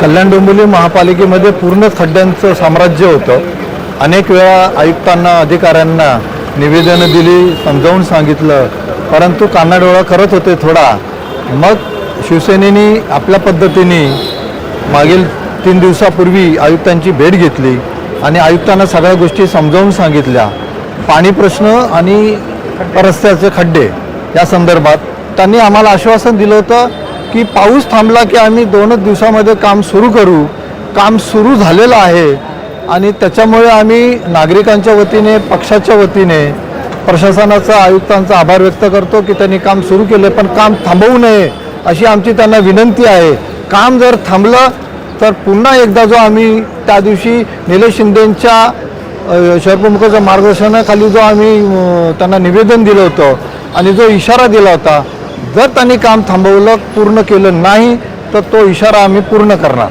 कल्याण डोंबिवली महापालिकेमध्ये पूर्ण खड्ड्यांचं साम्राज्य होतं। अनेक वेळा आयुक्तांना अधिकाऱ्यांना निवेदनं दिली, समजावून सांगितलं, परंतु कानाडोळा करत होते थोडा। मग शिवसेनेने आपल्या पद्धतीने मागील 3 दिवसापूर्वी आयुक्तांची भेट घेतली आणि आयुक्तांना सगळ्या गोष्टी समजावून सांगितल्या। पाणी प्रश्न आणि रस्त्याचे खड्डे या संदर्भात त्यांनी आम्हाला आश्वासन दिलं होतं की पाऊस थांबला की आम्ही 2च दिवसामध्ये काम सुरू करू। काम सुरू झालेलं आहे आणि त्याच्यामुळे आम्ही नागरिकांच्या वतीने, पक्षाच्या वतीने प्रशासनाचा, आयुक्तांचा आभार व्यक्त करतो की त्यांनी काम सुरू केले, पण काम थांबवू नये अशी आमची त्यांना विनंती आहे। काम जर थांबलं तर पुन्हा एकदा जो आम्ही त्या दिवशी निलेश शिंदेंच्या शहरप्रमुखाच्या मार्गदर्शनाखाली जो आम्ही त्यांना निवेदन दिलं होतं आणि जो इशारा दिला होता, जर त्यांनी काम थांबवलं, पूर्ण केलं नाही तर तो इशारा आम्ही पूर्ण करणार।